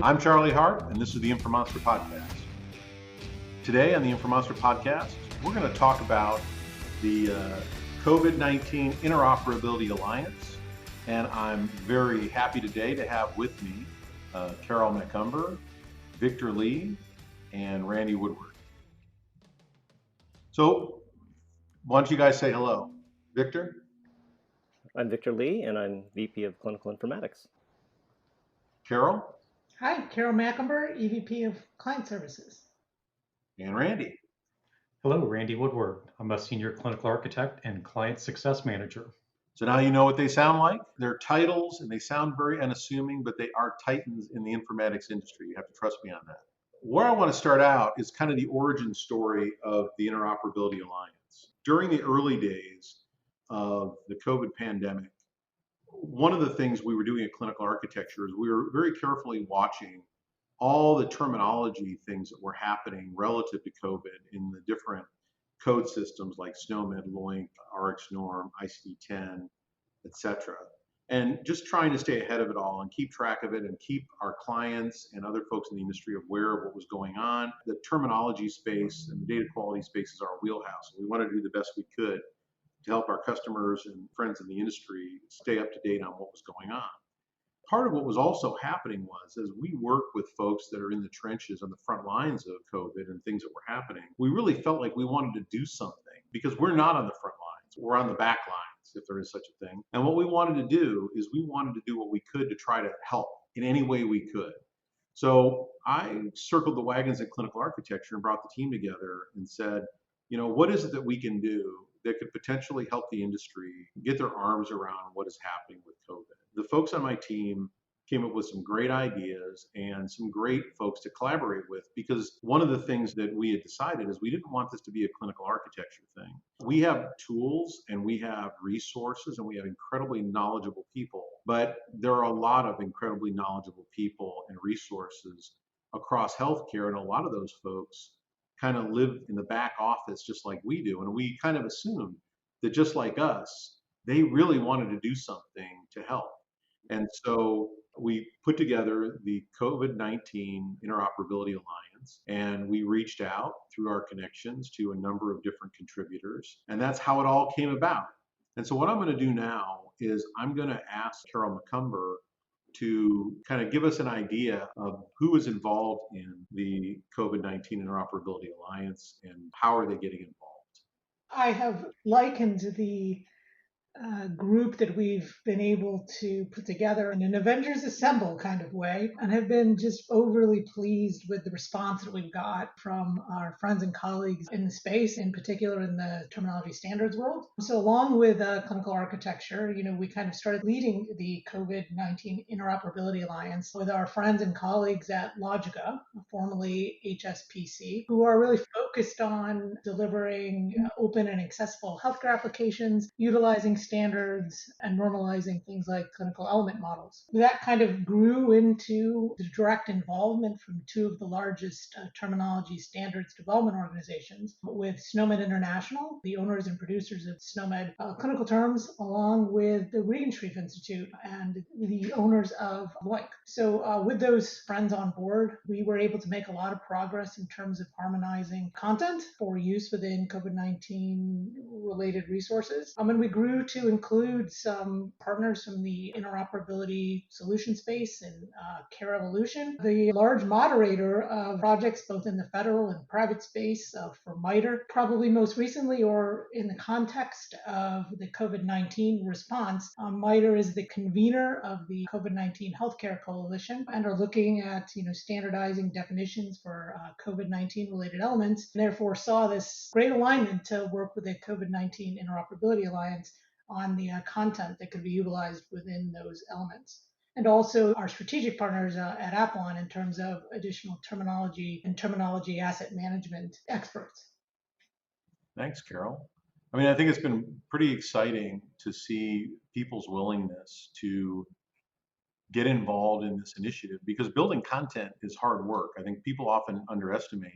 I'm Charlie Harp, and this is the Informonster Podcast. Today on the Informonster Podcast, we're going to talk about the COVID-19 Interoperability Alliance, and I'm very happy today to have with me Carol Macumber, Victor Lee, and Randy Woodward. So, why don't you guys say hello? Victor? I'm Victor Lee, and I'm VP of Clinical Informatics. Carol? Hi, Carol Macumber, EVP of Client Services. And Randy? Hello, Randy Woodward. I'm a Senior Clinical Architect and Client Success Manager. So now you know what they sound like. They're titles and they sound very unassuming, but they are titans in the informatics industry. You have to trust me on that. Where I want to start out is kind of the origin story of the Interoperability Alliance. During the early days of the COVID pandemic, one of the things we were doing at clinical architecture is we were very carefully watching all the terminology things that were happening relative to COVID in the different code systems like SNOMED, LOINC, RxNorm, ICD-10, etc. And just trying to stay ahead of it all and keep track of it and keep our clients and other folks in the industry aware of what was going on. The terminology space and the data quality space is our wheelhouse. We wanted to do the best we could to help our customers and friends in the industry stay up to date on what was going on. Part of what was also happening was, as we work with folks that are in the trenches on the front lines of COVID and things that were happening, we really felt like we wanted to do something because we're not on the front lines, we're on the back lines, if there is such a thing. And what we wanted to do is we wanted to do what we could to try to help in any way we could. So I circled the wagons at clinical architecture and brought the team together and said, you know, what is it that we can do that could potentially help the industry get their arms around what is happening with COVID? The folks on my team came up with some great ideas and some great folks to collaborate with, because one of the things that we had decided is we didn't want this to be a clinical architecture thing. We have tools and we have resources and we have incredibly knowledgeable people, but there are a lot of incredibly knowledgeable people and resources across healthcare, and a lot of those folks kind of live in the back office just like we do. And we kind of assumed that just like us, they really wanted to do something to help. And so we put together the COVID-19 Interoperability Alliance, and we reached out through our connections to a number of different contributors. And that's how it all came about. And so what I'm going to do now is I'm going to ask Carol Macumber to kind of give us an idea of who is involved in the COVID-19 Interoperability Alliance and how are they getting involved. I have likened the group that we've been able to put together in an Avengers Assemble kind of way, and have been just overly pleased with the response that we've got from our friends and colleagues in the space, in particular in the terminology standards world. So along with clinical architecture, we kind of started leading the COVID-19 Interoperability Alliance with our friends and colleagues at Logica, formerly HSPC, who are really focused on delivering open and accessible healthcare applications, utilizing standards, and normalizing things like clinical element models. That kind of grew into the direct involvement from two of the largest terminology standards development organizations, with SNOMED International, the owners and producers of SNOMED clinical terms, along with the Regenstrief Institute and the owners of LOINC. So with those friends on board, we were able to make a lot of progress in terms of harmonizing content for use within COVID-19 related resources. And we grew to include some partners from the interoperability solution space and Care Evolution, the large moderator of projects both in the federal and private space for MITRE, probably most recently, or in the context of the COVID-19 response. MITRE is the convener of the COVID-19 Healthcare Coalition and are looking at standardizing definitions for COVID-19 related elements, and therefore saw this great alignment to work with the COVID-19 Interoperability Alliance on the content that could be utilized within those elements. And also our strategic partners at Apollon in terms of additional terminology and terminology asset management experts. Thanks, Carol. I mean, I think it's been pretty exciting to see people's willingness to get involved in this initiative, because building content is hard work. I think people often underestimate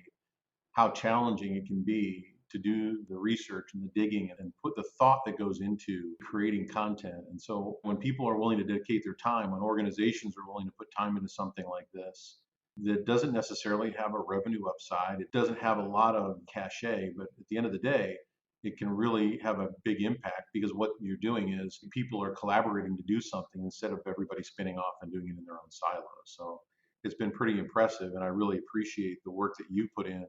how challenging it can be to do the research and the digging and put the thought that goes into creating content. And so when people are willing to dedicate their time, when organizations are willing to put time into something like this, that doesn't necessarily have a revenue upside, it doesn't have a lot of cachet, but at the end of the day, it can really have a big impact because what you're doing is people are collaborating to do something instead of everybody spinning off and doing it in their own silos. So it's been pretty impressive, and I really appreciate the work that you put in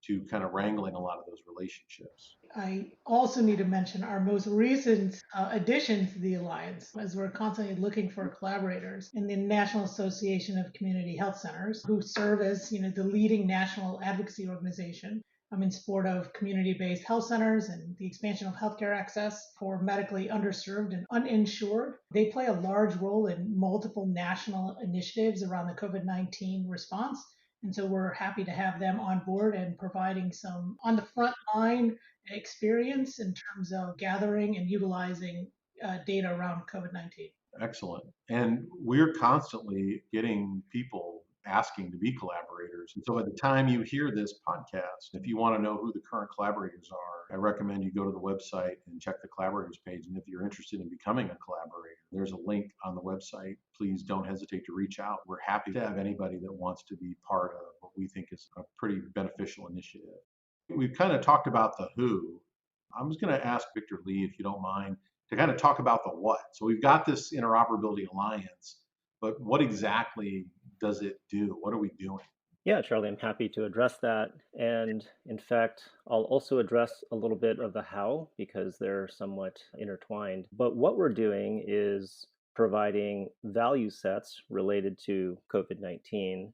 to kind of wrangling a lot of those relationships. I also need to mention our most recent addition to the Alliance, as we're constantly looking for collaborators in the National Association of Community Health Centers, who serve as, the leading national advocacy organization in support of community-based health centers and the expansion of healthcare access for medically underserved and uninsured. They play a large role in multiple national initiatives around the COVID-19 response. And so we're happy to have them on board and providing some on the front line experience in terms of gathering and utilizing data around COVID-19. Excellent. And we're constantly getting people asking to be collaborators. And so by the time you hear this podcast, if you want to know who the current collaborators are, I recommend you go to the website and check the collaborators page. And if you're interested in becoming a collaborator, there's a link on the website. Please don't hesitate to reach out. We're happy to have anybody that wants to be part of what we think is a pretty beneficial initiative. We've kind of talked about the who. I'm just going to ask Victor Lee, if you don't mind, to kind of talk about the what. So we've got this Interoperability Alliance, but what exactly does it do? What are we doing? Yeah, Charlie, I'm happy to address that. And in fact, I'll also address a little bit of the how because they're somewhat intertwined. But what we're doing is providing value sets related to COVID-19,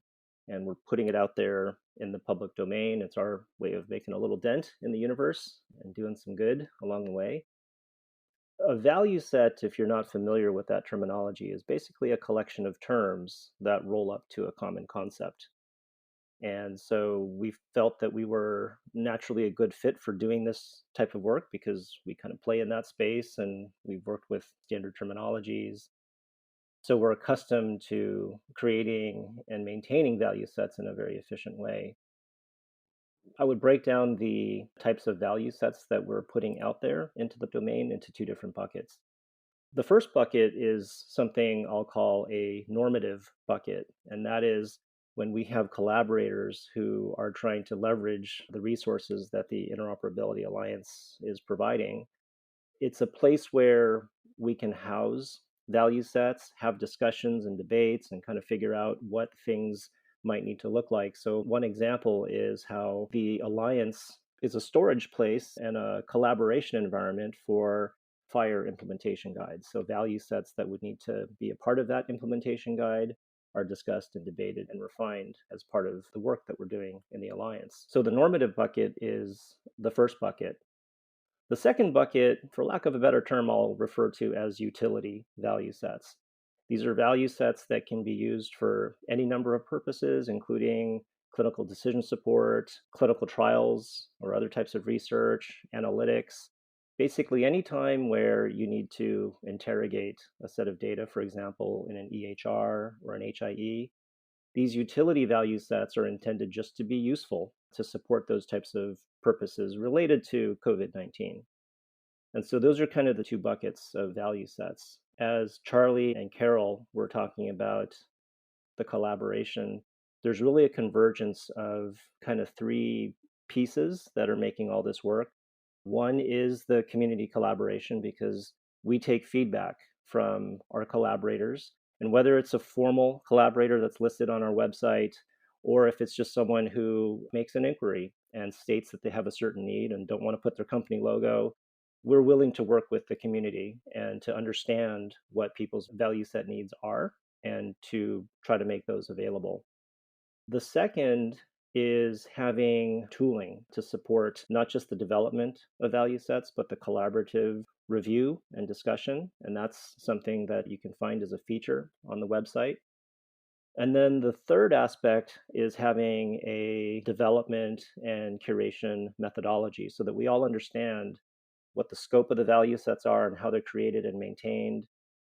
and we're putting it out there in the public domain. It's our way of making a little dent in the universe and doing some good along the way. A value set, if you're not familiar with that terminology, is basically a collection of terms that roll up to a common concept. And so we felt that we were naturally a good fit for doing this type of work because we kind of play in that space and we've worked with standard terminologies. So we're accustomed to creating and maintaining value sets in a very efficient way. I would break down the types of value sets that we're putting out there into the domain into two different buckets. The first bucket is something I'll call a normative bucket, and that is when we have collaborators who are trying to leverage the resources that the Interoperability Alliance is providing. It's a place where we can house value sets, have discussions and debates, and kind of figure out what things might need to look like. So one example is how the Alliance is a storage place and a collaboration environment for fire implementation guides. So value sets that would need to be a part of that implementation guide are discussed and debated and refined as part of the work that we're doing in the Alliance. So the normative bucket is the first bucket. The second bucket, for lack of a better term, I'll refer to as utility value sets. These are value sets that can be used for any number of purposes, including clinical decision support, clinical trials, or other types of research, analytics. Basically, any time where you need to interrogate a set of data, for example, in an EHR or an HIE, these utility value sets are intended just to be useful to support those types of purposes related to COVID-19. And so those are kind of the two buckets of value sets. As Charlie and Carol were talking about the collaboration, there's really a convergence of kind of three pieces that are making all this work. One is the community collaboration because we take feedback from our collaborators, and whether it's a formal collaborator that's listed on our website, or if it's just someone who makes an inquiry and states that they have a certain need and don't want to put their company logo, we're willing to work with the community and to understand what people's value set needs are and to try to make those available. The second is having tooling to support not just the development of value sets, but the collaborative review and discussion. And that's something that you can find as a feature on the website. And then the third aspect is having a development and curation methodology so that we all understand what the scope of the value sets are and how they're created and maintained,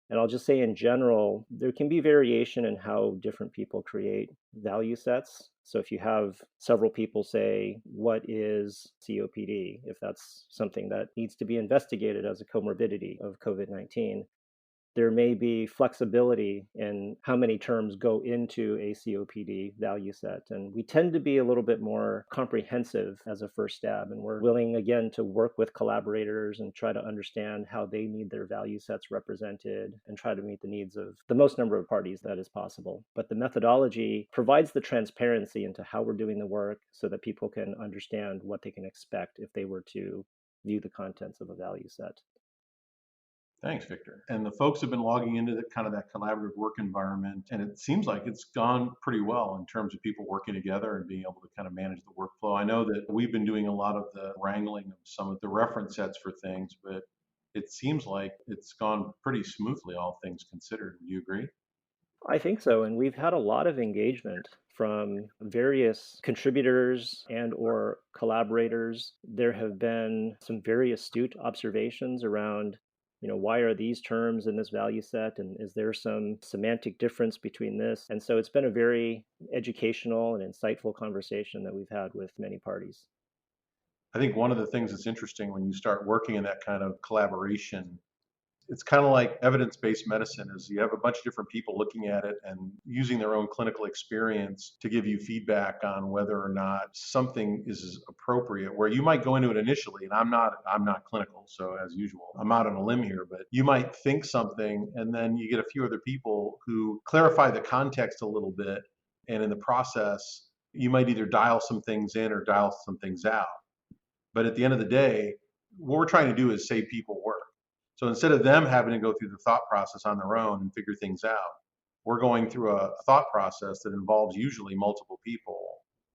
And I'll just say in general, there can be variation in how different people create value sets. So if you have several people say, what is COPD? If that's something that needs to be investigated as a comorbidity of COVID-19, there may be flexibility in how many terms go into a COPD value set. And we tend to be a little bit more comprehensive as a first stab. And we're willing, again, to work with collaborators and try to understand how they need their value sets represented and try to meet the needs of the most number of parties that is possible. But the methodology provides the transparency into how we're doing the work so that people can understand what they can expect if they were to view the contents of a value set. Thanks, Victor. And the folks have been logging into that collaborative work environment, and it seems like it's gone pretty well in terms of people working together and being able to kind of manage the workflow. I know that we've been doing a lot of the wrangling of some of the reference sets for things, but it seems like it's gone pretty smoothly, all things considered. Do you agree? I think so. And we've had a lot of engagement from various contributors and or collaborators. There have been some very astute observations around, why are these terms in this value set? And is there some semantic difference between this? And so it's been a very educational and insightful conversation that we've had with many parties. I think one of the things that's interesting when you start working in that kind of collaboration, it's kind of like evidence-based medicine is you have a bunch of different people looking at it and using their own clinical experience to give you feedback on whether or not something is appropriate, where you might go into it initially, and I'm not clinical, so as usual, I'm out on a limb here, but you might think something and then you get a few other people who clarify the context a little bit, and in the process, you might either dial some things in or dial some things out. But at the end of the day, what we're trying to do is save people work. So instead of them having to go through the thought process on their own and figure things out, we're going through a thought process that involves usually multiple people.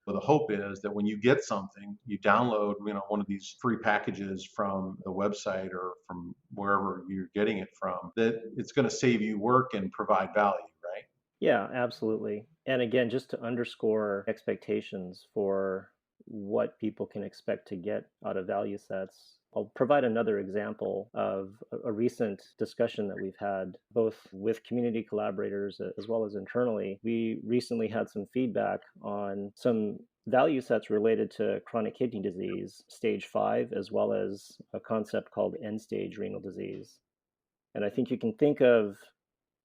So the hope is that when you get something, you download, one of these free packages from the website or from wherever you're getting it from, that it's going to save you work and provide value, right? Yeah, absolutely. And again, just to underscore expectations for what people can expect to get out of value sets, I'll provide another example of a recent discussion that we've had both with community collaborators as well as internally. We recently had some feedback on some value sets related to chronic kidney disease, stage 5, as well as a concept called end-stage renal disease. And I think you can think of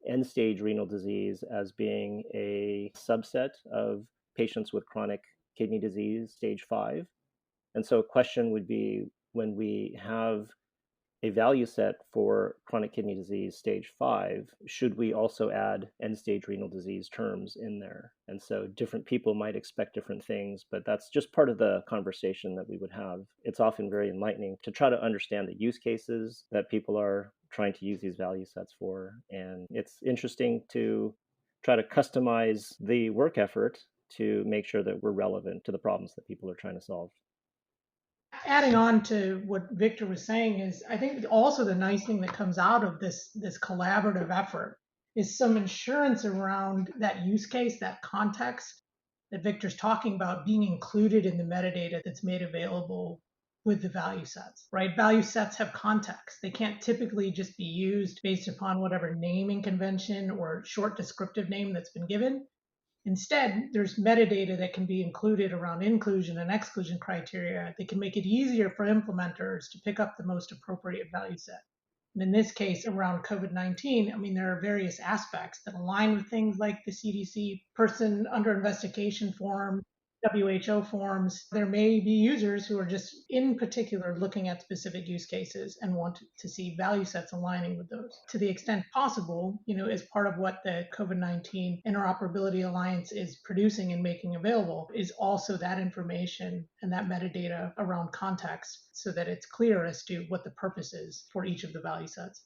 end-stage renal disease as being a subset of patients with chronic kidney disease, stage 5. And so a question would be, when we have a value set for chronic kidney disease stage 5, should we also add end-stage renal disease terms in there? And so different people might expect different things, but that's just part of the conversation that we would have. It's often very enlightening to try to understand the use cases that people are trying to use these value sets for. And it's interesting to try to customize the work effort to make sure that we're relevant to the problems that people are trying to solve. Adding on to what Victor was saying is, I think also the nice thing that comes out of this collaborative effort is some assurance around that use case, that context that Victor's talking about being included in the metadata that's made available with the value sets, right? Value sets have context. They can't typically just be used based upon whatever naming convention or short descriptive name that's been given. Instead, there's metadata that can be included around inclusion and exclusion criteria that can make it easier for implementers to pick up the most appropriate value set. And in this case, around COVID-19, there are various aspects that align with things like the CDC person under investigation form, WHO forms. There may be users who are just in particular looking at specific use cases and want to see value sets aligning with those. To the extent possible, as part of what the COVID-19 Interoperability Alliance is producing and making available is also that information and that metadata around context so that it's clear as to what the purpose is for each of the value sets.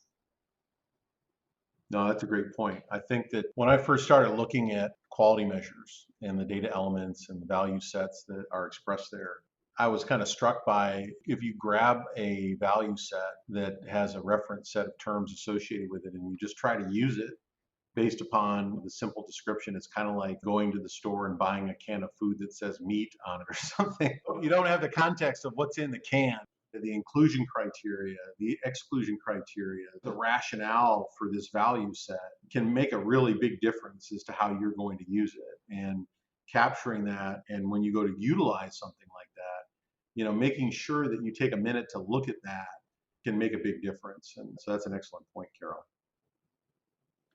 No, that's a great point. I think that when I first started looking at quality measures and the data elements and the value sets that are expressed there, I was kind of struck by, if you grab a value set that has a reference set of terms associated with it and you just try to use it based upon the simple description, it's kind of like going to the store and buying a can of food that says meat on it or something. You don't have the context of what's in the can. the inclusion criteria, the exclusion criteria, the rationale for this value set can make a really big difference as to how you're going to use it. And capturing that, and when you go to utilize something like that, making sure that you take a minute to look at that can make a big difference. And so that's an excellent point, Carol.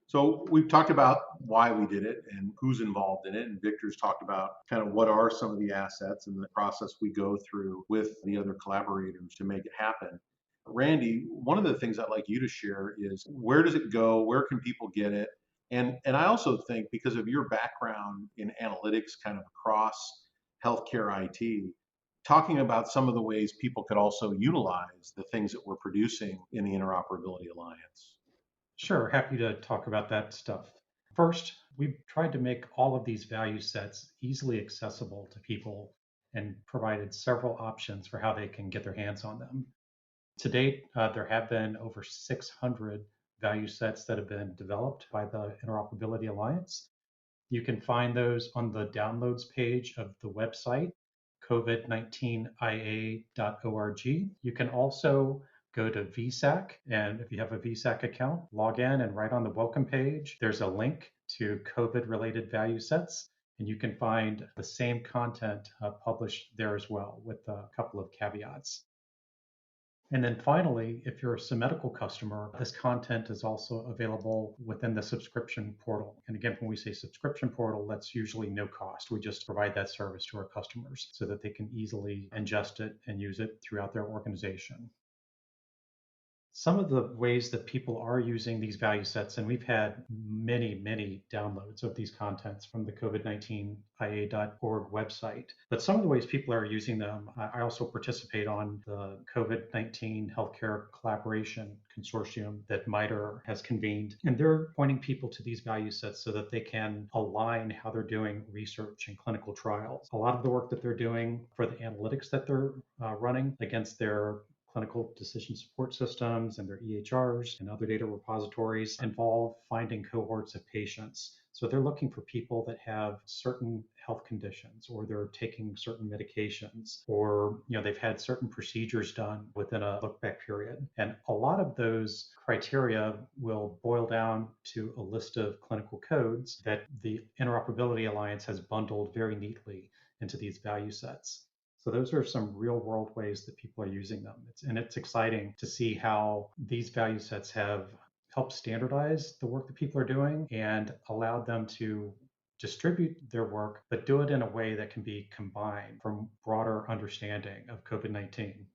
So we've talked about why we did it and who's involved in it. And Victor's talked about kind of what are some of the assets and the process we go through with the other collaborators to make it happen. Randy, one of the things I'd like you to share is where does it go? Where can people get it? And I also think because of your background in analytics kind of across healthcare IT, talking about some of the ways people could also utilize the things that we're producing in the Interoperability Alliance. Sure, happy to talk about that stuff. First, we've tried to make all of these value sets easily accessible to people and provided several options for how they can get their hands on them. To date, there have been over 600 value sets that have been developed by the Interoperability Alliance. You can find those on the downloads page of the website, covid19ia.org. You can also go to VSAC, and if you have a VSAC account, log in, and right on the welcome page, there's a link to COVID-related value sets, and you can find the same content published there as well with a couple of caveats. And then finally, if you're a Symedical customer, this content is also available within the subscription portal. And again, when we say subscription portal, that's usually no cost. We just provide that service to our customers so that they can easily ingest it and use it throughout their organization. Some of the ways that people are using these value sets, and we've had many, many downloads of these contents from the covid19ia.org website, but some of the ways people are using them, I also participate on the COVID-19 Healthcare Collaboration Consortium that MITRE has convened, and they're pointing people to these value sets so that they can align how they're doing research and clinical trials. A lot of the work that they're doing for the analytics that they're running against their clinical decision support systems and their EHRs and other data repositories involve finding cohorts of patients. So they're looking for people that have certain health conditions, or they're taking certain medications, or they've had certain procedures done within a look-back period. And a lot of those criteria will boil down to a list of clinical codes that the Interoperability Alliance has bundled very neatly into these value sets. So those are some real world ways that people are using them. It's exciting to see how these value sets have helped standardize the work that people are doing and allowed them to distribute their work, but do it in a way that can be combined for broader understanding of COVID-19.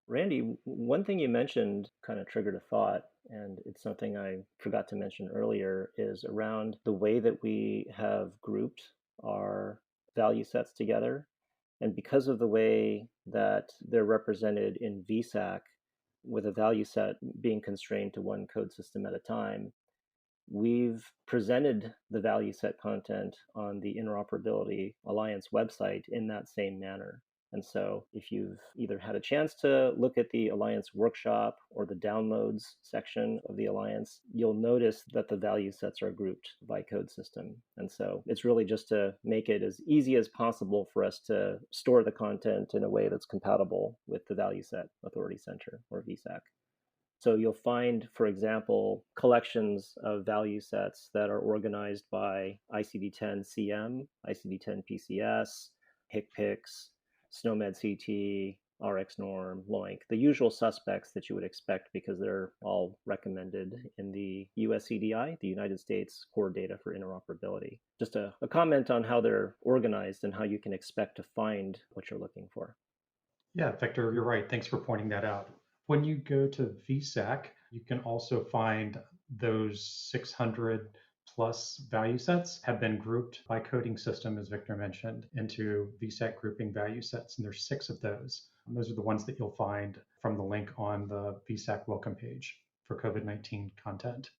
Randy, one thing you mentioned kind of triggered a thought, and it's something I forgot to mention earlier, is around the way that we have grouped our value sets together. And because of the way that they're represented in VSAC, with a value set being constrained to one code system at a time, we've presented the value set content on the Interoperability Alliance website in that same manner. And so if you've either had a chance to look at the Alliance workshop or the downloads section of the Alliance, you'll notice that the value sets are grouped by code system. And so it's really just to make it as easy as possible for us to store the content in a way that's compatible with the Value Set Authority Center, or VSAC. So you'll find, for example, collections of value sets that are organized by ICD-10-CM, ICD-10-PCS, HCPCS, SNOMED CT, RxNorm, LOINC, the usual suspects that you would expect because they're all recommended in the USCDI, the United States Core Data for Interoperability. Just a comment on how they're organized and how you can expect to find what you're looking for. Yeah, Victor, you're right. Thanks for pointing that out. When you go to VSAC, you can also find those 600 plus value sets have been grouped by coding system, as Victor mentioned, into VSAC grouping value sets. And there's 6 of those. And those are the ones that you'll find from the link on the VSAC welcome page for COVID-19 content.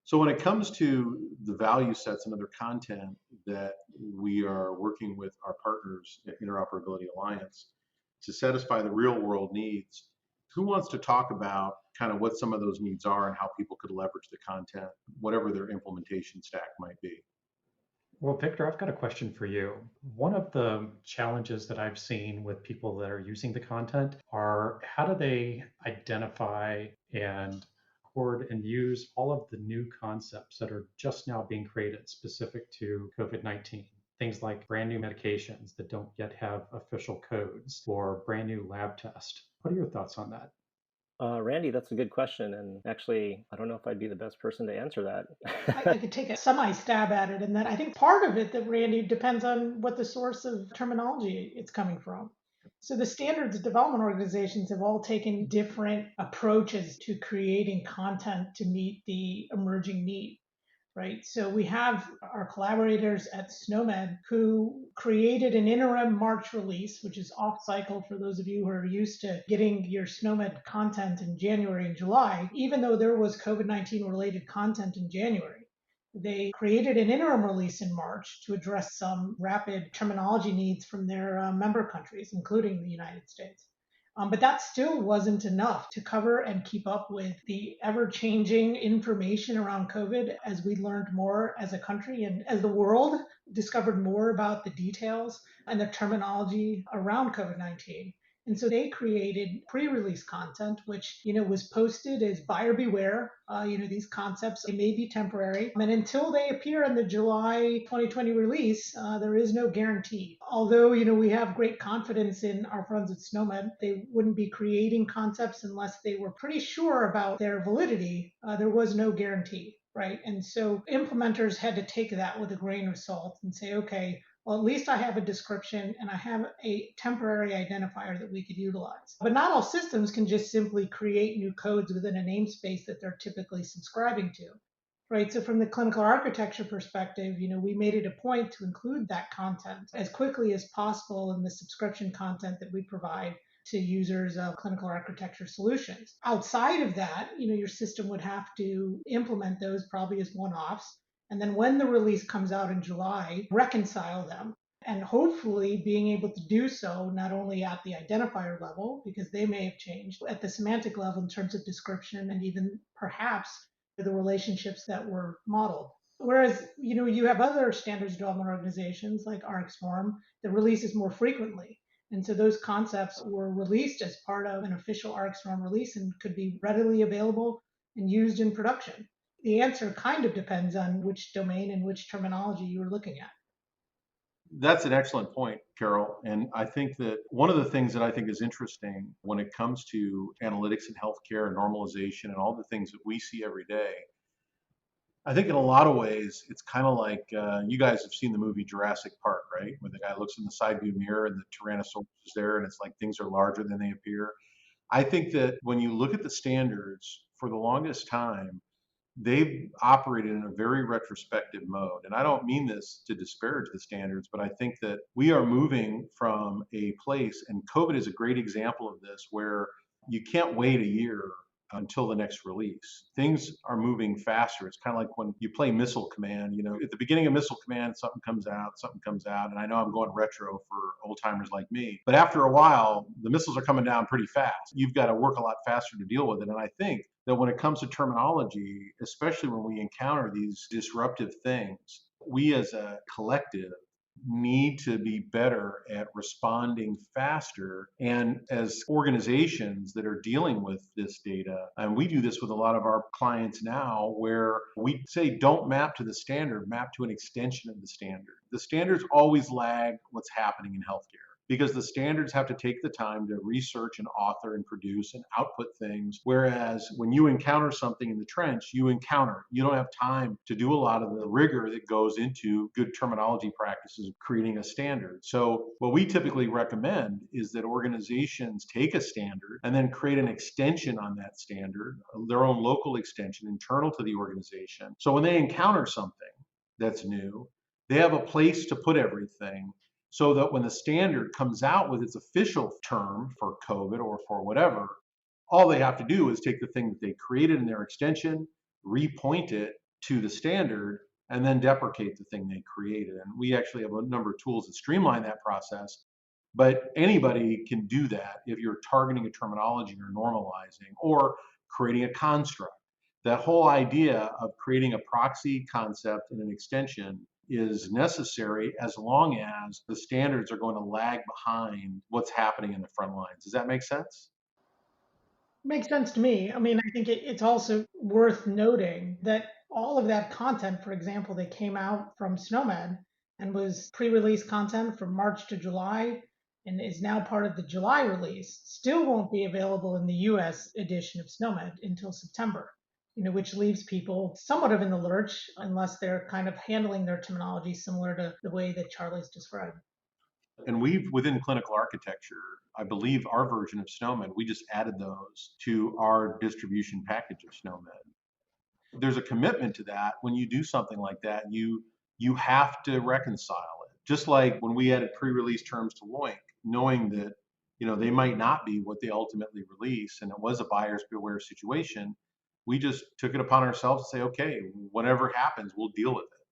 So when it comes to the value sets and other content that we are working with our partners at Interoperability Alliance to satisfy the real world needs, who wants to talk about kind of what some of those needs are and how people could leverage the content, whatever their implementation stack might be? Well, Victor, I've got a question for you. One of the challenges that I've seen with people that are using the content are how do they identify and record and use all of the new concepts that are just now being created specific to COVID-19? Things like brand new medications that don't yet have official codes or brand new lab tests. What are your thoughts on that? Randy, that's a good question. And actually, I don't know if I'd be the best person to answer I that. could take a semi stab at it. And then I think part of it that Randy depends on what the source of terminology it's coming from. So the standards development organizations have all taken different approaches to creating content to meet the emerging need. Right. So we have our collaborators at SNOMED who created an interim March release, which is off cycle for those of you who are used to getting your SNOMED content in January and July, even though there was COVID-19 related content in January. They created an interim release in March to address some rapid terminology needs from their member countries, including the United States. But that still wasn't enough to cover and keep up with the ever changing information around COVID as we learned more as a country and as the world discovered more about the details and the terminology around COVID-19. And so they created pre-release content, which was posted as buyer beware. These concepts they may be temporary, and until they appear in the July 2020 release, there is no guarantee. Although we have great confidence in our friends at SNOMED, they wouldn't be creating concepts unless they were pretty sure about their validity. There was no guarantee. Right. And so implementers had to take that with a grain of salt and say, okay, well, at least I have a description and I have a temporary identifier that we could utilize. But not all systems can just simply create new codes within a namespace that they're typically subscribing to. Right. So from the clinical architecture perspective, we made it a point to include that content as quickly as possible in the subscription content that we provide to users of clinical architecture solutions. Outside of that, your system would have to implement those probably as one-offs. And then when the release comes out in July, reconcile them. And hopefully being able to do so not only at the identifier level, because they may have changed, at the semantic level in terms of description and even perhaps the relationships that were modeled. Whereas, you have other standards development organizations like RxForm that releases more frequently. And so those concepts were released as part of an official RxForm release and could be readily available and used in production. The answer kind of depends on which domain and which terminology you're looking at. That's an excellent point, Carol. And I think that one of the things that I think is interesting when it comes to analytics and healthcare and normalization and all the things that we see every day, I think in a lot of ways, it's kind of like you guys have seen the movie Jurassic Park, right? Where the guy looks in the side view mirror and the Tyrannosaurus is there and it's like things are larger than they appear. I think that when you look at the standards for the longest time, they've operated in a very retrospective mode. And I don't mean this to disparage the standards, but I think that we are moving from a place, and COVID is a great example of this, where you can't wait a year until the next release. Things are moving faster. It's kind of like when you play Missile Command, at the beginning of Missile Command, something comes out. And I know I'm going retro for old timers like me, but after a while, the missiles are coming down pretty fast. You've got to work a lot faster to deal with it. And I think that when it comes to terminology, especially when we encounter these disruptive things, we as a collective need to be better at responding faster. And as organizations that are dealing with this data, and we do this with a lot of our clients now, where we say don't map to the standard, map to an extension of the standard. The standards always lag what's happening in healthcare, because the standards have to take the time to research and author and produce and output things. Whereas when you encounter something in the trench, you encounter. You don't have time to do a lot of the rigor that goes into good terminology practices, creating a standard. So what we typically recommend is that organizations take a standard and then create an extension on that standard, their own local extension internal to the organization. So when they encounter something that's new, they have a place to put everything, so that when the standard comes out with its official term for COVID or for whatever, all they have to do is take the thing that they created in their extension, repoint it to the standard, and then deprecate the thing they created. And we actually have a number of tools that streamline that process. But anybody can do that if you're targeting a terminology or normalizing or creating a construct. That whole idea of creating a proxy concept and an extension is necessary as long as the standards are going to lag behind what's happening in the front lines. Does that make sense? Makes sense to me. I mean, I think it's also worth noting that all of that content, for example, that came out from SNOMED and was pre-release content from March to July and is now part of the July release, still won't be available in the US edition of SNOMED until September, which leaves people somewhat of in the lurch unless they're kind of handling their terminology similar to the way that Charlie's described. And within clinical architecture, I believe our version of SNOMED, we just added those to our distribution package of SNOMED. There's a commitment to that. When you do something like that, you have to reconcile it. Just like when we added pre-release terms to LOINC, knowing that they might not be what they ultimately release, and it was a buyer's beware situation, we just took it upon ourselves to say, okay, whatever happens, we'll deal with it.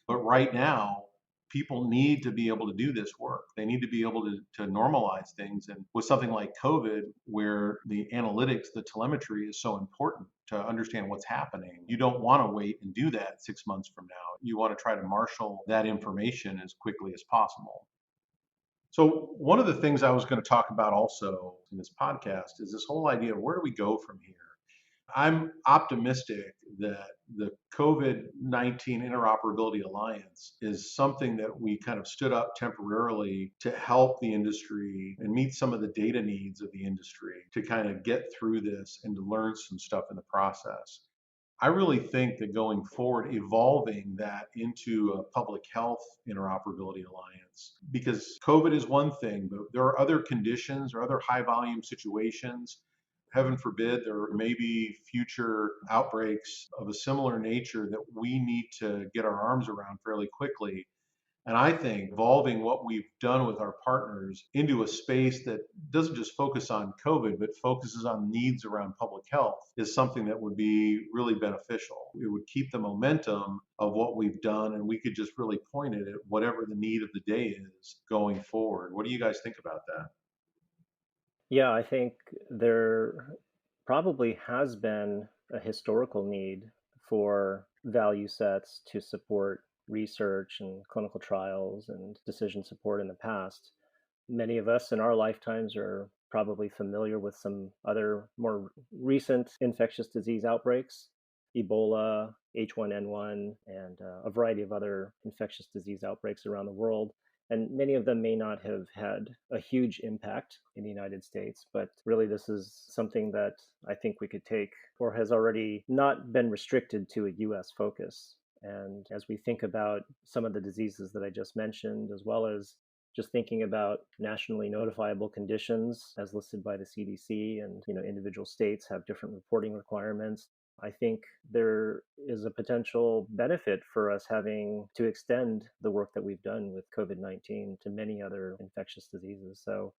But right now, people need to be able to do this work. They need to be able to normalize things. And with something like COVID, where the analytics, the telemetry is so important to understand what's happening, you don't want to wait and do that 6 months from now. You want to try to marshal that information as quickly as possible. So one of the things I was going to talk about also in this podcast is this whole idea of where do we go from here? I'm optimistic that the COVID-19 Interoperability Alliance is something that we kind of stood up temporarily to help the industry and meet some of the data needs of the industry to kind of get through this and to learn some stuff in the process. I really think that going forward, evolving that into a public health interoperability alliance, because COVID is one thing, but there are other conditions or other high volume situations. Heaven forbid, there may be future outbreaks of a similar nature that we need to get our arms around fairly quickly. And I think evolving what we've done with our partners into a space that doesn't just focus on COVID, but focuses on needs around public health is something that would be really beneficial. It would keep the momentum of what we've done, and we could just really point it at whatever the need of the day is going forward. What do you guys think about that? Yeah, I think there probably has been a historical need for value sets to support research and clinical trials and decision support in the past. Many of us in our lifetimes are probably familiar with some other more recent infectious disease outbreaks, Ebola, H1N1, and a variety of other infectious disease outbreaks around the world. And many of them may not have had a huge impact in the United States, but really this is something that I think we could take, or has already not been restricted to a US focus. And as we think about some of the diseases that I just mentioned, as well as just thinking about nationally notifiable conditions as listed by the CDC, and individual states have different reporting requirements, I think there is a potential benefit for us having to extend the work that we've done with COVID-19 to many other infectious diseases. So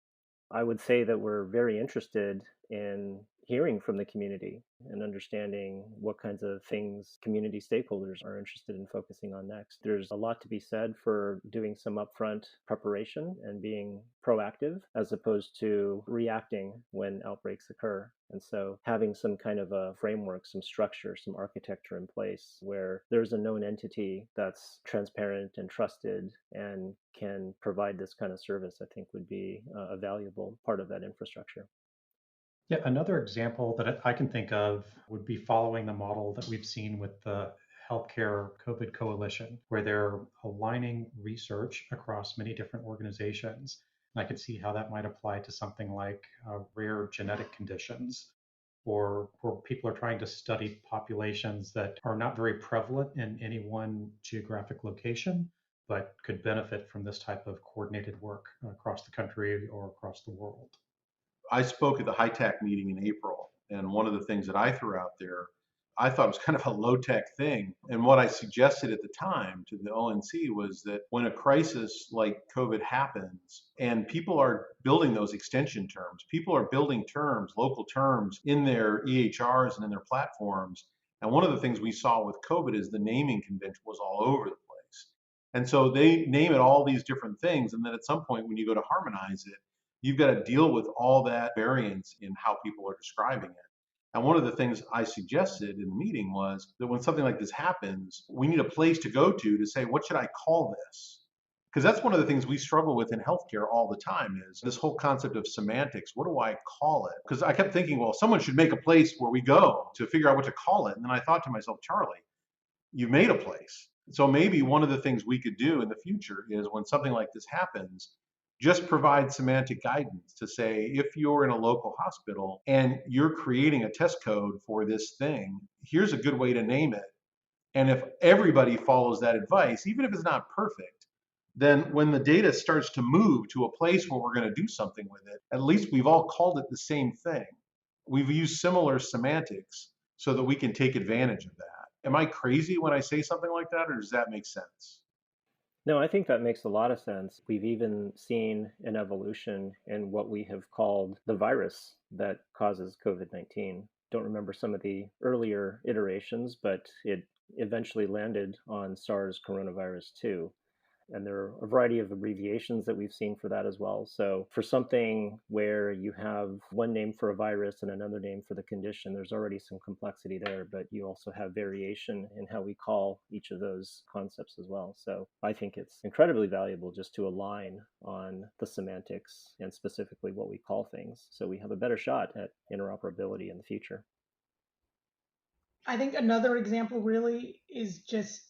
I would say that we're very interested in hearing from the community and understanding what kinds of things community stakeholders are interested in focusing on next. There's a lot to be said for doing some upfront preparation and being proactive as opposed to reacting when outbreaks occur. And so having some kind of a framework, some structure, some architecture in place where there's a known entity that's transparent and trusted and can provide this kind of service, I think would be a valuable part of that infrastructure. Yeah, another example that I can think of would be following the model that we've seen with the Healthcare COVID Coalition, where they're aligning research across many different organizations. And I could see how that might apply to something like rare genetic conditions, or where people are trying to study populations that are not very prevalent in any one geographic location, but could benefit from this type of coordinated work across the country or across the world. I spoke at the HITAC meeting in April, and one of the things that I threw out there, I thought was kind of a low-tech thing. And what I suggested at the time to the ONC was that when a crisis like COVID happens and people are building those extension terms, people are building terms, local terms in their EHRs and in their platforms. And one of the things we saw with COVID is the naming convention was all over the place. And so they name it all these different things. And then at some point when you go to harmonize it, you've got to deal with all that variance in how people are describing it. And one of the things I suggested in the meeting was that when something like this happens, we need a place to go to say, what should I call this? Because that's one of the things we struggle with in healthcare all the time is this whole concept of semantics. What do I call it? Because I kept thinking, well, someone should make a place where we go to figure out what to call it. And then I thought to myself, Charlie, you've made a place. So maybe one of the things we could do in the future is when something like this happens, just provide semantic guidance to say, if you're in a local hospital and you're creating a test code for this thing, here's a good way to name it. And if everybody follows that advice, even if it's not perfect, then when the data starts to move to a place where we're going to do something with it, at least we've all called it the same thing. We've used similar semantics so that we can take advantage of that. Am I crazy when I say something like that, or does that make sense? No, I think that makes a lot of sense. We've even seen an evolution in what we have called the virus that causes COVID-19. Don't remember some of the earlier iterations, but it eventually landed on SARS coronavirus 2. And there are a variety of abbreviations that we've seen for that as well. So for something where you have one name for a virus and another name for the condition, there's already some complexity there, but you also have variation in how we call each of those concepts as well. So I think it's incredibly valuable just to align on the semantics and specifically what we call things, so we have a better shot at interoperability in the future. I think another example really is just,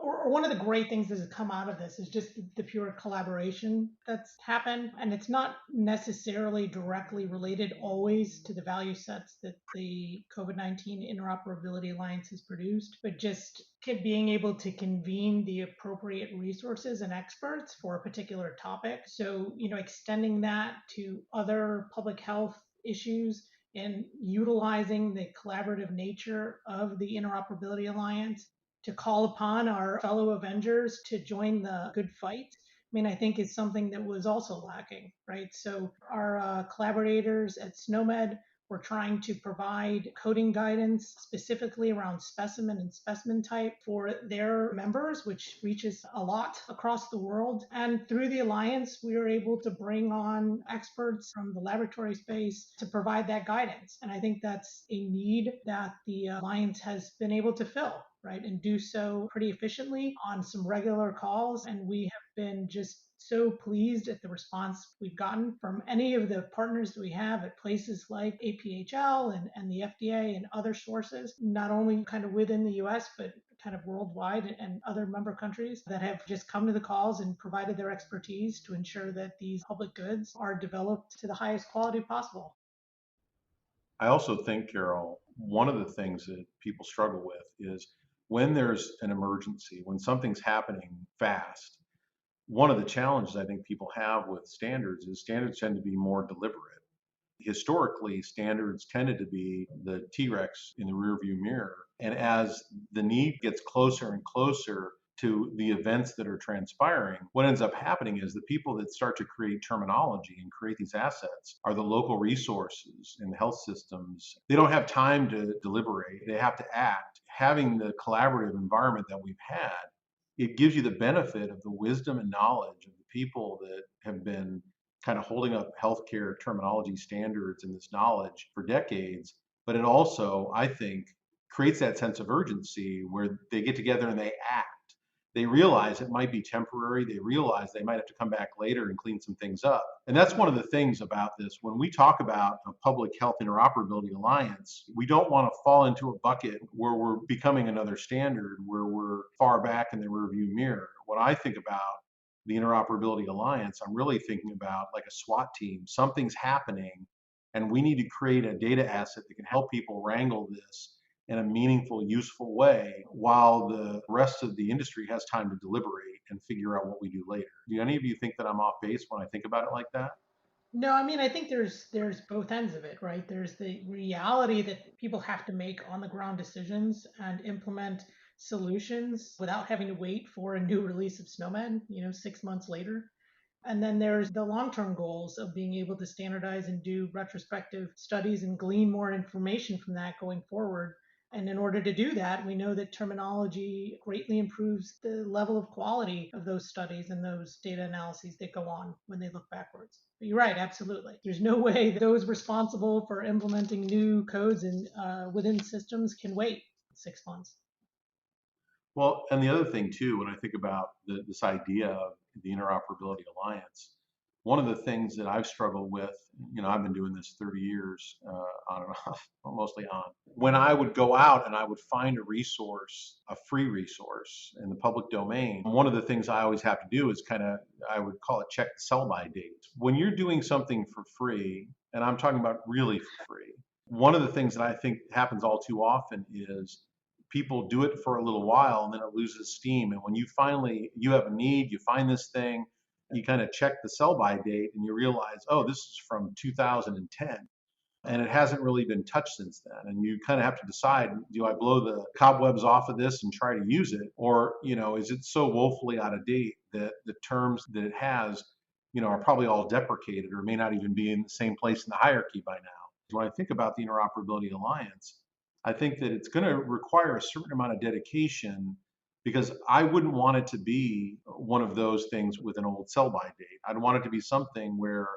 or one of the great things that has come out of this is just the pure collaboration that's happened. And it's not necessarily directly related always to the value sets that the COVID-19 Interoperability Alliance has produced, but just being able to convene the appropriate resources and experts for a particular topic. So, extending that to other public health issues and utilizing the collaborative nature of the Interoperability Alliance to call upon our fellow Avengers to join the good fight. I think is something that was also lacking, right? So our collaborators at SNOMED were trying to provide coding guidance specifically around specimen and specimen type for their members, which reaches a lot across the world. And through the Alliance, we were able to bring on experts from the laboratory space to provide that guidance. And I think that's a need that the Alliance has been able to fill, right? And do so pretty efficiently on some regular calls. And we have been just so pleased at the response we've gotten from any of the partners that we have at places like APHL and the FDA and other sources, not only kind of within the US, but kind of worldwide and other member countries that have just come to the calls and provided their expertise to ensure that these public goods are developed to the highest quality possible. I also think, Carol, one of the things that people struggle with is when there's an emergency, when something's happening fast, one of the challenges I think people have with standards is standards tend to be more deliberate. Historically, standards tended to be the T-Rex in the rearview mirror. And as the need gets closer and closer to the events that are transpiring, what ends up happening is the people that start to create terminology and create these assets are the local resources in the health systems. They don't have time to deliberate, they have to act. Having the collaborative environment that we've had, it gives you the benefit of the wisdom and knowledge of the people that have been kind of holding up healthcare terminology standards and this knowledge for decades. But it also, I think, creates that sense of urgency where they get together and they act. They realize it might be temporary. They realize they might have to come back later and clean some things up. And that's one of the things about this. When we talk about a public health interoperability alliance, we don't want to fall into a bucket where we're becoming another standard, where we're far back in the rearview mirror. When I think about the Interoperability Alliance, I'm really thinking about like a SWAT team. Something's happening, and we need to create a data asset that can help people wrangle this in a meaningful, useful way while the rest of the industry has time to deliberate and figure out what we do later. Do any of you think that I'm off base when I think about it like that? No, I think there's both ends of it, right? There's the reality that people have to make on the ground decisions and implement solutions without having to wait for a new release of SNOMED, 6 months later. And then there's the long-term goals of being able to standardize and do retrospective studies and glean more information from that going forward And in order to do that, we know that terminology greatly improves the level of quality of those studies and those data analyses that go on when they look backwards. But you're right, absolutely. There's no way that those responsible for implementing new codes within systems can wait 6 months. Well, and the other thing too, when I think about this idea of the Interoperability Alliance, one of the things that I've struggled with, I've been doing this 30 years on and off, or mostly on. When I would go out and I would find a resource, a free resource in the public domain, one of the things I always have to do is I would call it check the sell-by date. When you're doing something for free, and I'm talking about really for free, one of the things that I think happens all too often is people do it for a little while and then it loses steam. And when you have a need, you find this thing, you kind of check the sell by date and you realize, oh, this is from 2010 and it hasn't really been touched since then. And you kind of have to decide, do I blow the cobwebs off of this and try to use it? Or, is it so woefully out of date that the terms that it has, are probably all deprecated or may not even be in the same place in the hierarchy by now. When I think about the Interoperability Alliance, I think that it's going to require a certain amount of dedication because I wouldn't want it to be one of those things with an old sell-by date. I'd want it to be something where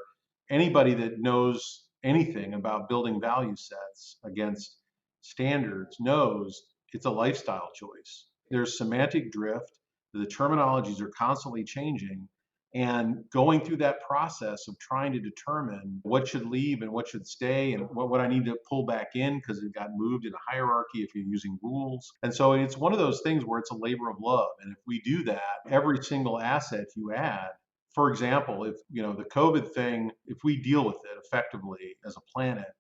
anybody that knows anything about building value sets against standards knows it's a lifestyle choice. There's semantic drift. The terminologies are constantly changing. And going through that process of trying to determine what should leave and what should stay and what I need to pull back in because it got moved in a hierarchy if you're using rules. And so it's one of those things where it's a labor of love. And if we do that, every single asset you add, for example, if the COVID thing, if we deal with it effectively as a planet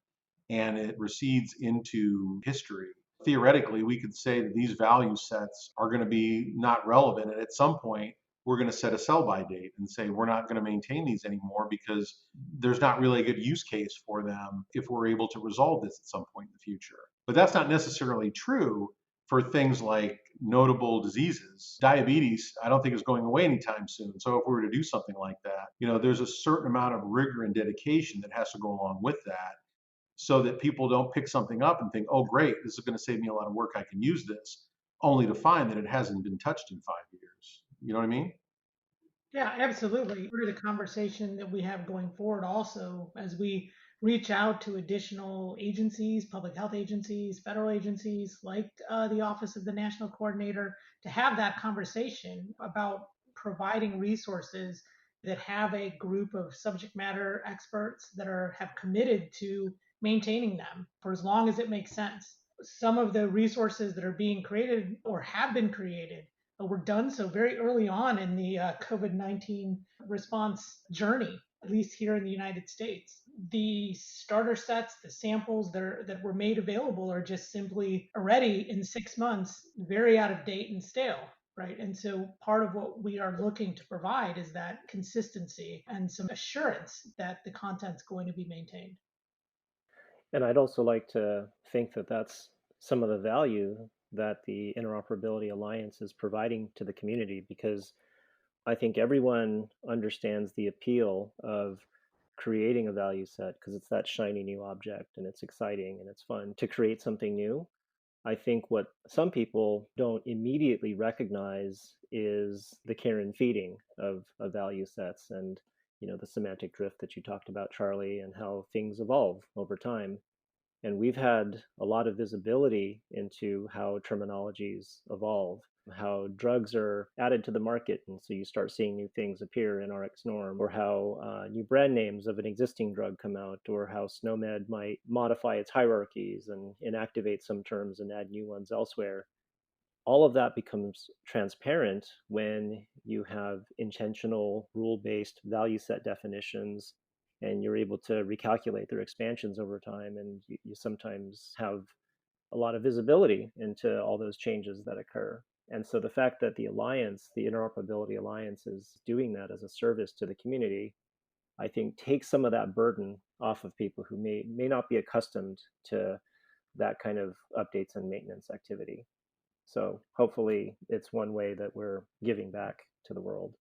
and it recedes into history, theoretically, we could say that these value sets are going to be not relevant. And at some point, we're going to set a sell-by date and say we're not going to maintain these anymore because there's not really a good use case for them if we're able to resolve this at some point in the future. But that's not necessarily true for things like notable diseases. Diabetes, I don't think is going away anytime soon. So if we were to do something like that, there's a certain amount of rigor and dedication that has to go along with that so that people don't pick something up and think, oh, great, this is going to save me a lot of work. I can use this, only to find that it hasn't been touched in 5 years. You know what I mean? Yeah, absolutely. Part of the conversation that we have going forward also as we reach out to additional agencies, public health agencies, federal agencies like the Office of the National Coordinator, to have that conversation about providing resources that have a group of subject matter experts that have committed to maintaining them for as long as it makes sense. Some of the resources that are being created or have been created were done so very early on in the COVID-19 response journey, at least here in the United States. The starter sets, the samples that were made available are just simply already in 6 months, very out of date and stale. Right. And so part of what we are looking to provide is that consistency and some assurance that the content's going to be maintained. And I'd also like to think that that's some of the value that the Interoperability Alliance is providing to the community, because I think everyone understands the appeal of creating a value set because it's that shiny new object and it's exciting and it's fun to create something new. I think what some people don't immediately recognize is the care and feeding of value sets and the semantic drift that you talked about, Charlie, and how things evolve over time. And we've had a lot of visibility into how terminologies evolve, how drugs are added to the market. And so you start seeing new things appear in RX norm, or how new brand names of an existing drug come out, or how SNOMED might modify its hierarchies and inactivate some terms and add new ones elsewhere. All of that becomes transparent when you have intentional rule-based value set definitions and you're able to recalculate their expansions over time, and you sometimes have a lot of visibility into all those changes that occur. And so the fact that the Alliance, the Interoperability Alliance, is doing that as a service to the community, I think takes some of that burden off of people who may not be accustomed to that kind of updates and maintenance activity. So hopefully it's one way that we're giving back to the world.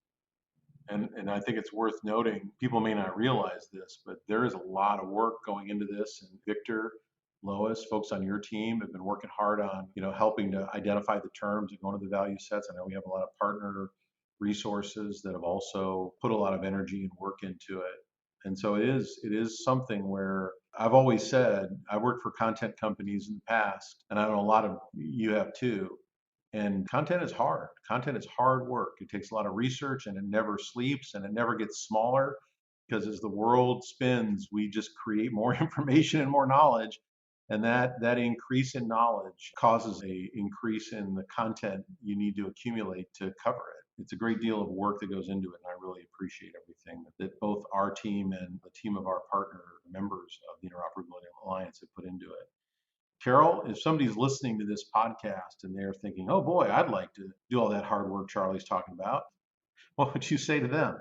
And I think it's worth noting, people may not realize this, but there is a lot of work going into this. And Victor, Lois, folks on your team have been working hard on, helping to identify the terms and go into the value sets. I know we have a lot of partner resources that have also put a lot of energy and work into it. And so it is something where I've always said, I worked for content companies in the past, and I know a lot of you have too. And content is hard. Content is hard work. It takes a lot of research, and it never sleeps, and it never gets smaller, because as the world spins, we just create more information and more knowledge. And that increase in knowledge causes a increase in the content you need to accumulate to cover it. It's a great deal of work that goes into it, and I really appreciate everything that both our team and the team of our partner members of the Interoperability Alliance have put into it. Carol, if somebody's listening to this podcast and they're thinking, oh boy, I'd like to do all that hard work Charlie's talking about, what would you say to them?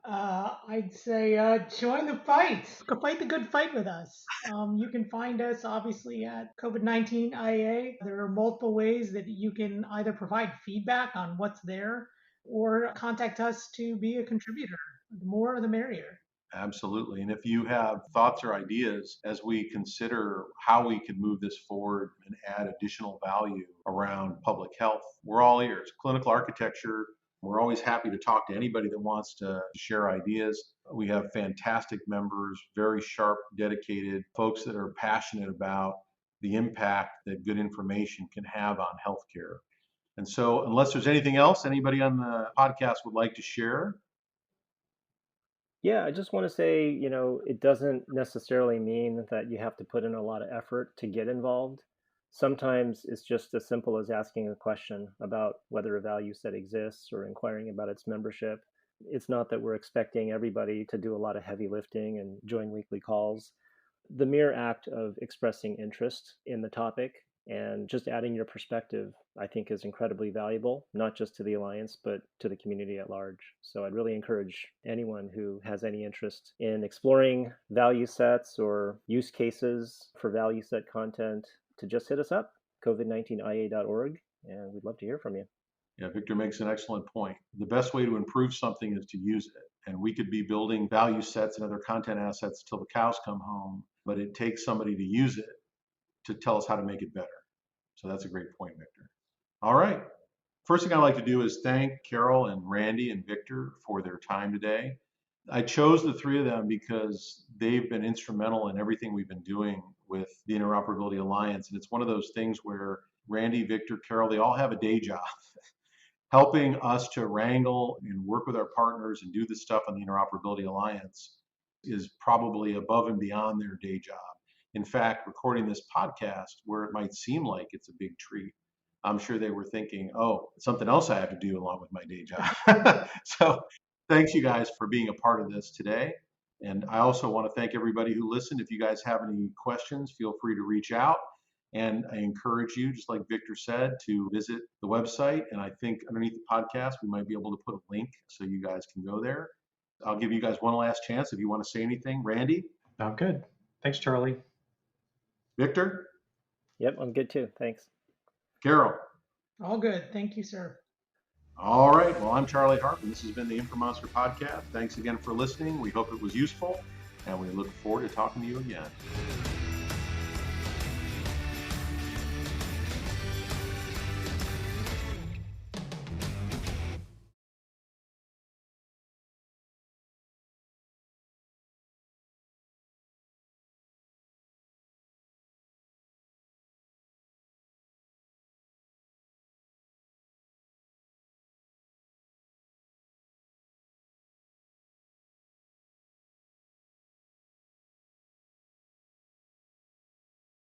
I'd say join the fight. Go fight the good fight with us. You can find us obviously at COVID-19 IA. There are multiple ways that you can either provide feedback on what's there or contact us to be a contributor. The more, the merrier. Absolutely. And if you have thoughts or ideas as we consider how we can move this forward and add additional value around public health, we're all ears. Clinical architecture, we're always happy to talk to anybody that wants to share ideas. We have fantastic members, very sharp, dedicated folks that are passionate about the impact that good information can have on healthcare. And so unless there's anything else anybody on the podcast would like to share. Yeah, I just want to say, it doesn't necessarily mean that you have to put in a lot of effort to get involved. Sometimes it's just as simple as asking a question about whether a value set exists or inquiring about its membership. It's not that we're expecting everybody to do a lot of heavy lifting and join weekly calls. The mere act of expressing interest in the topic and just adding your perspective, I think, is incredibly valuable, not just to the Alliance, but to the community at large. So I'd really encourage anyone who has any interest in exploring value sets or use cases for value set content to just hit us up, covid19ia.org, and we'd love to hear from you. Yeah, Victor makes an excellent point. The best way to improve something is to use it. And we could be building value sets and other content assets till the cows come home, but it takes somebody to use it to tell us how to make it better. So that's a great point, Victor. All right. First thing I'd like to do is thank Carol and Randy and Victor for their time today. I chose the three of them because they've been instrumental in everything we've been doing with the Interoperability Alliance. And it's one of those things where Randy, Victor, Carol, they all have a day job. Helping us to wrangle and work with our partners and do the stuff on the Interoperability Alliance is probably above and beyond their day job. In fact, recording this podcast, where it might seem like it's a big treat, I'm sure they were thinking, oh, something else I have to do along with my day job. So thanks, you guys, for being a part of this today. And I also want to thank everybody who listened. If you guys have any questions, feel free to reach out. And I encourage you, just like Victor said, to visit the website. And I think underneath the podcast, we might be able to put a link so you guys can go there. I'll give you guys one last chance if you want to say anything. Randy? I'm good. Thanks, Charlie. Victor? Yep, I'm good too. Thanks. Carol? All good. Thank you, sir. All right. Well, I'm Charlie Harp, and this has been the Informonster Podcast. Thanks again for listening. We hope it was useful, and we look forward to talking to you again.